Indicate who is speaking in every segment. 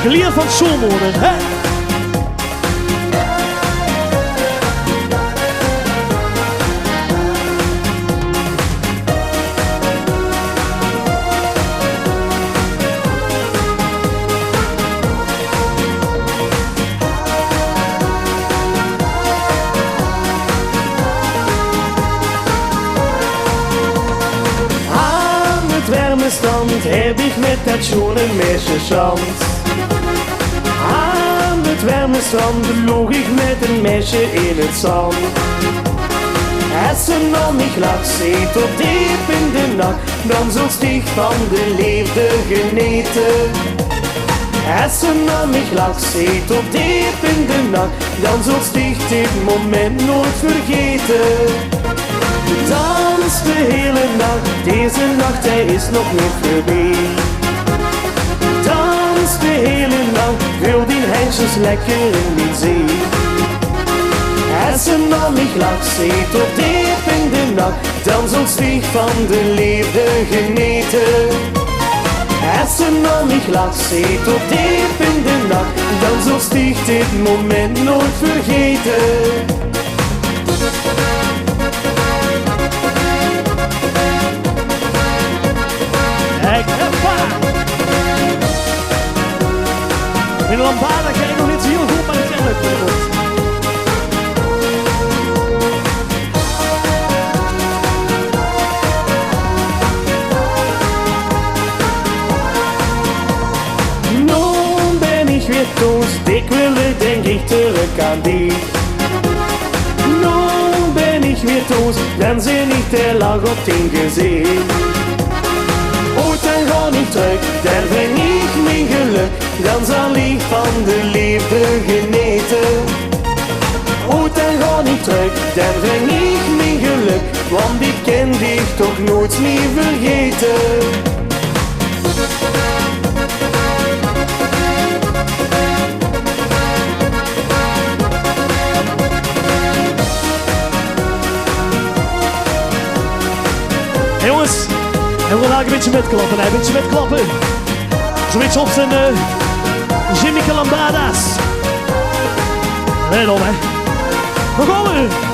Speaker 1: Geleerd van schoolmoeder, hè?
Speaker 2: Wärmestand heb ich mit dat schöne Mäschenschanz. Aan het Wärmestrand loog ik met een meisje in het zand. Als ze nog niet lag, zit op diep in de nacht, dan zult sticht van de liefde geneten. Als ze nog niet lag, zit op diep in de nacht, dan zult sticht dit moment nooit vergeten. Dans de hele nacht, deze nacht hij is nog niet voorbij. Dans de hele nacht, wil die heisjes lekker in die zee. Als ze nog niet lacht, zit op diep in de nacht, dan zult sticht van de liefde geneten. Als ze nog niet lacht, zit op diep in de nacht, dan zult sticht dit moment nooit vergeten.
Speaker 1: In de lambada krijg ik nog niet zo heel goed, maar ik ken het goed.
Speaker 2: Nu ben ik weer thuis, ik wil denk ik terug aan die. Nu ben ik weer thuis, dan zin ik te lang op den gezicht. Ooit dan ga ik terug, dan breng ik mijn geluk, dan zal ik van de liefde genieten. Ooit dan ga ik terug, dan breng ik mijn geluk, want ik ken dich toch nooit meer vergeten.
Speaker 1: Hey jongens, en we gaan eigenlijk een beetje metklappen, een beetje metklappen. Zo'n beetje op zijn Jimmy Lambada's. Nee dan hè. We gaan er.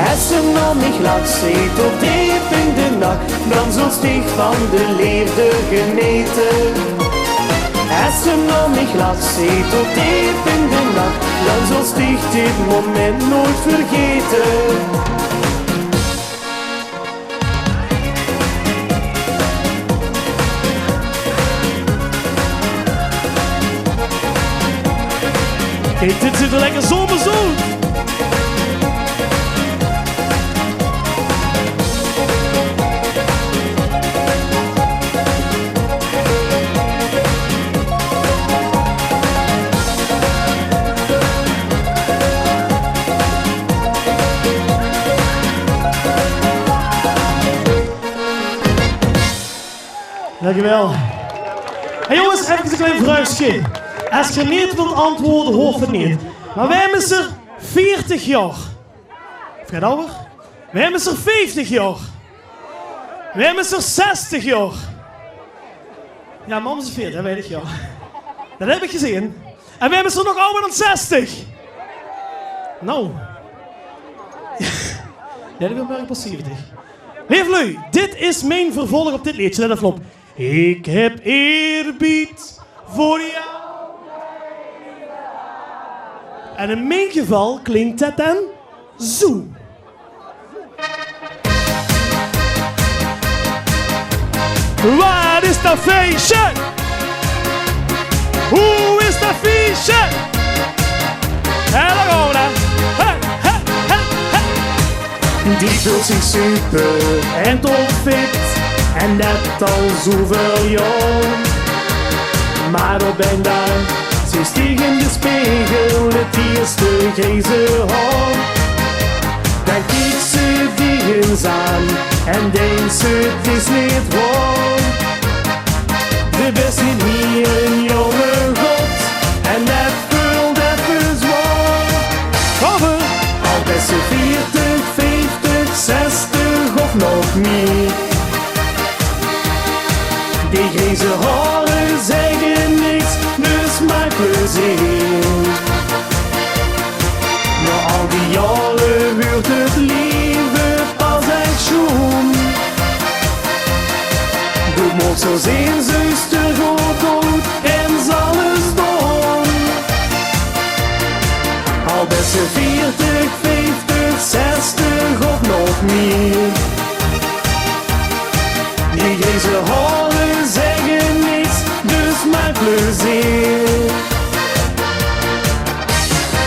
Speaker 2: Als ze nog niet lacht, zit op diep in de nacht, dan zult sticht van de liefde geneten. Als ze nog niet lacht, zit op diep in de nacht, dan zult sticht dit moment nooit vergeten.
Speaker 1: Kijk, dit zit er lekker zomerzoet. Dankjewel. Hey jongens, even een klein vraagje. Als je niet wilt antwoorden, hoeft het niet. Maar wij hebben er 40 jaar. Vergeet over? Wij hebben er 50 jaar. Wij hebben er 60 jaar. Ja, mam is 40, dat weet ik, ja. Dat heb ik gezien. En wij hebben er nog ouder dan 60. Nou. Ja, dat ben ik pas 70. Lieve lui, dit is mijn vervolg op dit liedje. Let even op. Ik heb eerbied voor jou. En in mijn geval klinkt het dan zo. Wat is dat feestje? Hoe is dat feestje? En dan gaan we dan. Hey, hey, hey, hey.
Speaker 2: Die voelt zich super en topfit en dat al zoveel jaar. Maar op een dag, ze stieg in de spiegel het eerste grijze haar. Dan kiet ze tegens aan en denkt ze het is niet waar. De best niet meer een jonge god en dat voelt even zwaar.
Speaker 1: Cover!
Speaker 2: Al best ze 40, 50, 60 of nog meer. Die grijze haren zeggen niks, dus maak plezier. Na al die jaren wordt het leven pas echt schoon. Doe moet zo zijn zuster goed dood en zal het doen. Al best ze 40, 50, 60 of nog meer. Die grijze haren zeggen niks, dus maak plezier.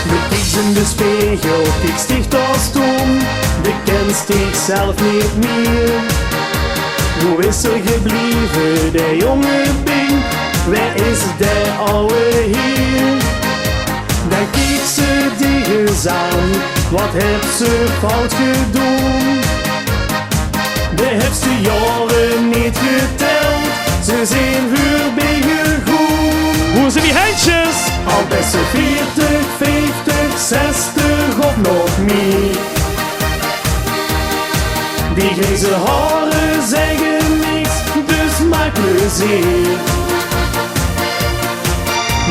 Speaker 2: Bekijk in de spiegel, kijk sticht als toen. Bekent zichzelf niet meer. Hoe is er gebleven, de jonge Bing? Waar is de oude heer? Dan kijkt ze tegen aan, wat heeft ze fout gedaan? De hebste jaren niet geteld, ze zijn voorbij gegaan.
Speaker 1: Hoe zijn die handjes?
Speaker 2: Al best ze 40, 50, 60 of nog meer. Die grijze haren zeggen niks, dus maak plezier.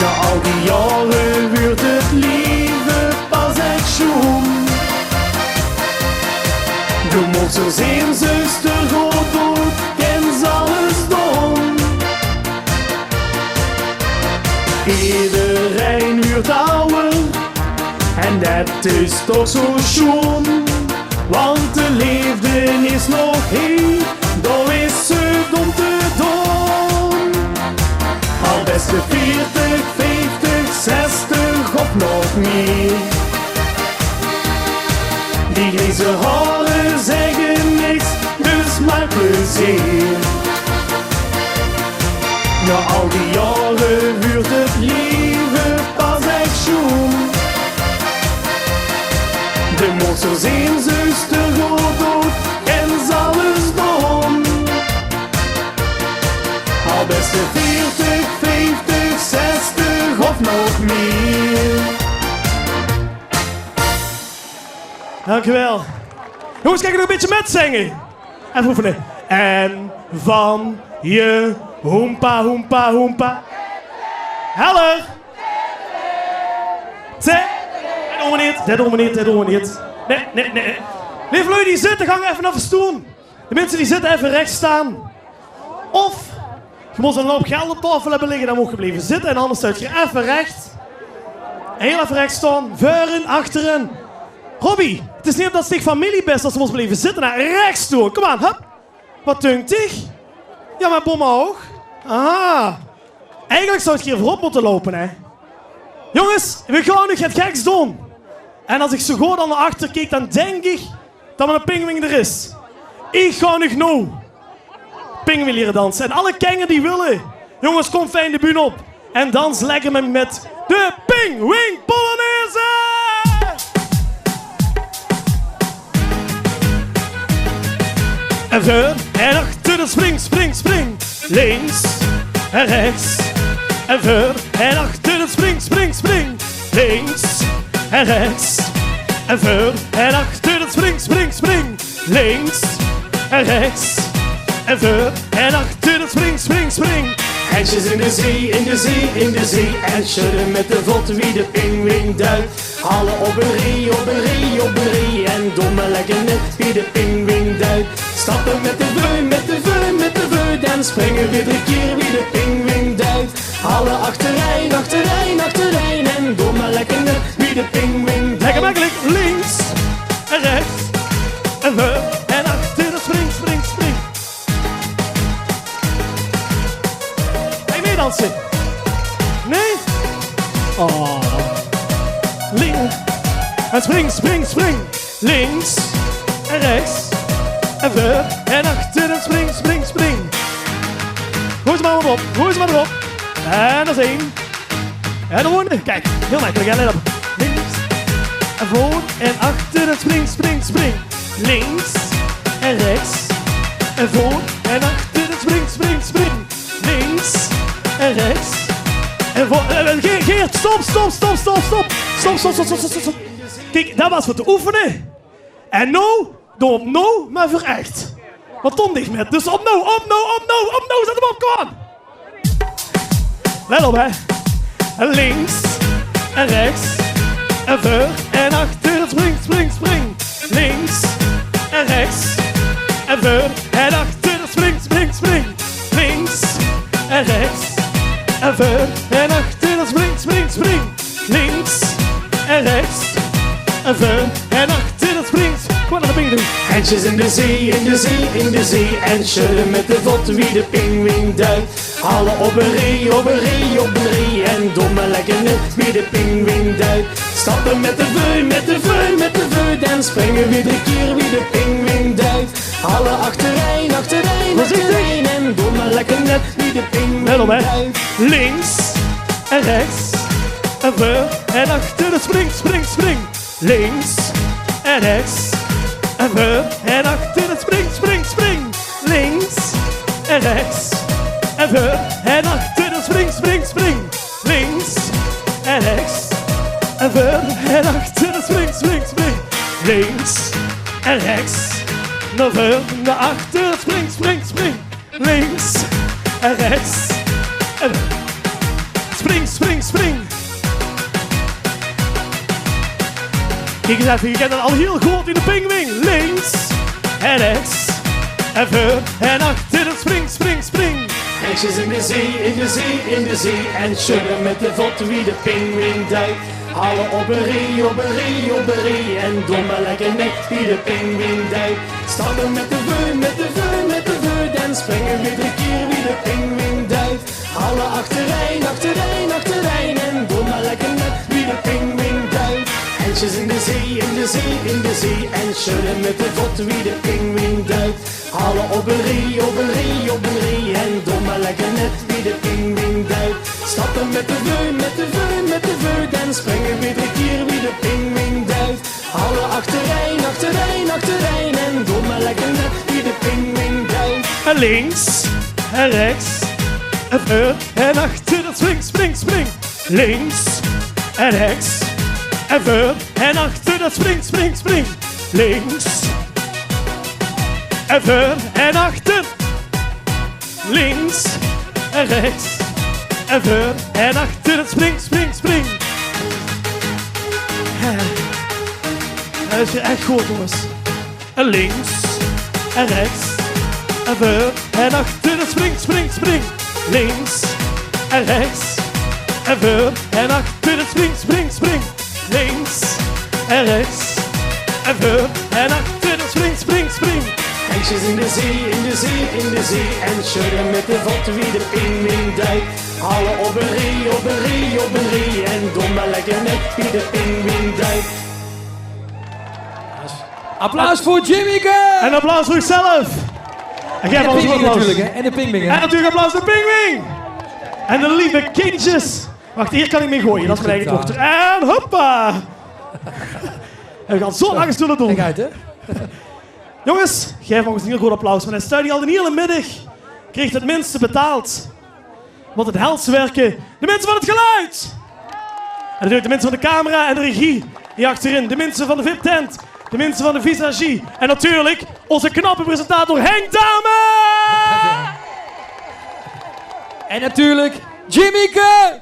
Speaker 2: Na al die jaren wordt het leven pas echt schoon. Je moet zo zijn zuster goed doen en alles doen. Iedereen wordt ouder en dat is toch zo schoon. Want de liefde is nog hier, dan is ze dom te doen. Al best de 40, 50, 60 of nog meer. Die grijze haren zeggen niks, dus maak plezier. Na al die jaren wordt het leven pas echt schoon. De moet zo zijn zuster goed dood en zal alles doen. Al best de 40, 50, 60 of nog meer.
Speaker 1: Dankjewel. Jongens, kijk nog een beetje met zingen. Even oefenen. En van je hoempa, hoempa, hoempa. Heller. Dat doen we niet, dat doen we niet, dat doen we niet. Nee. Lieve lui die zitten, gaan we even naar de stoel. De mensen die zitten, even rechts staan. Of, je moet een hoop geld op tafel hebben liggen, dan moet je blijven zitten. En anders stuit je even recht. Heel even rechts staan. Voren, achteren. Robbie, het is niet omdat het familie best als we ons blijven zitten. Naar rechts toe. Kom aan, hup. Wat dunkt dich? Ja, mijn bommen hoog. Aha. Eigenlijk zou het hier voorop moeten lopen, hè. Jongens, we gaan nu het geks doen. En als ik zo goed naar achter kijk, dan denk ik dat mijn pingwing er is. Ik ga nu nou pingwing leren dansen. En alle kengen die willen, jongens, kom fijn de bühne op. En dans lekker met de Pingwing Polonaise! En voor en achter de spring, spring, spring. Links en rechts. En voor en achter de spring, spring, spring. Links en rechts. En voor en achter de spring, spring, spring. Links en rechts. En voor en achter de spring, spring, spring.
Speaker 2: Handjes in de zee, in de zee, in de zee. En schudden met de vod wie de pingwing duikt. Alle op een ree, op een ree, op een ree. En domme lekker net wie de pingwing duikt. Stappen met de veu, met de veu, met de veu. Dan springen weer 3 keer wie de pingwing duikt. Alle achterijn, achterijn, achterijn. En domme lekker net wie de pingwing duikt.
Speaker 1: Lekker makkelijk, links en rechts. En voor en achter de spring, spring, spring. Ga je meedansen? Nee? Oh. Links. En spring, spring, spring. Links en rechts. En voor en achter en spring, spring, spring. Gooi ze maar op, gooi ze maar erop. En dat is 1. En de volgende. Kijk, heel makkelijk, hè, let op. Links en voor en achter en spring, spring, spring. Links en rechts. En voor en achter. Spring, spring, spring. Links en rechts. En voor... Geert, stop. Stop. Kijk, dat was voor te oefenen. En nou, doe op nou, maar voor echt. Wat Tom dicht met. Dus op nou. Zet hem op, kom aan. Let op, hè. Links en rechts. En voor en achter. Spring. Links en rechts. En voor en achter. Spring. Links en rechts. En voor en achter. Spring. Links en rechts. En voor en achter. Spring. Kom naar de benen doen.
Speaker 2: Handjes in de zee. En schudden met de vod wie de pinguïn duikt. Halen op een ree. En domme lekker net wie de pinguïn duikt. Stappen met de veu. Dan springen we de keer wie de pinguïn duikt. Halen achterin. En domme lekker net wie de pinguïn duikt.
Speaker 1: Links en rechts. En voor en achter. Spring. Links en rechts. En voor en achter. Spring. Links en rechts. En voor en achter. Spring. Links en rechts. En voor en achter. Spring. Links en rechts. Naar voor, naar achter. Spring. Links en rechts. En spring. Kijk eens even, je kent het al heel goed in de pinguïn. Links en rechts. En voor en achter. Spring.
Speaker 2: Handjes in de zee. En schudden met de vod wie de pinguïn duikt. Halen op een ree. En domme lekker nek wie de pinguïn duikt. Stappen met de veu. Dan springen we de keer wie de pinguïn duikt. Halen achterin. En domme lekker nek wie de pinguïn duikt. Handjes in de zee. En schudden met de vod wie de pinguïn duikt. Halen op een ree. En domme lekker net wie de pinguïn duikt. Stappen met de veu. Dan springen we de keer wie de pinguïn duikt. Halen achterin. En domme lekker net wie de pinguïn duikt.
Speaker 1: En links en rechts. En voor en achter. Spring. Links en rechts. En voor en achter. Spring. Links en voor en achter. Links en rechts. En voor en achter. Spring. Dat is weer echt goed, jongens. En links en rechts. En voor en achter. Spring. Links en rechts. En voor en achter. Spring. Links en rechts. En voor en achter. Spring.
Speaker 2: Handjes in de zee. En schudden met de vod wie de pinguïn duikt. Halen op een ree. En domme lekker net wie de pinguïn duikt.
Speaker 3: Applaus voor Jimmyke!
Speaker 1: En applaus voor jezelf. En jij
Speaker 3: de pinguïn
Speaker 1: applaus.
Speaker 3: natuurlijk, hè? En de pinguïn.
Speaker 1: En natuurlijk applaus voor Pinguïn. En de lieve kindjes. Wacht, hier kan ik mee gooien. Dat is mijn eigen dochter. En hoppa. En we gaan zo lang stoelen doen.
Speaker 3: Kijk uit, hè?
Speaker 1: Jongens, geef nog eens een heel groot applaus. Want hij stuit al de hele middag. Kreeg het minste betaald. Want het helse werken. De mensen van het geluid. En natuurlijk de mensen van de camera en de regie. Hier achterin. De mensen van de VIP-tent. De mensen van de visagie. En natuurlijk onze knappe presentator Henk Dame.
Speaker 3: En natuurlijk Jimmyke!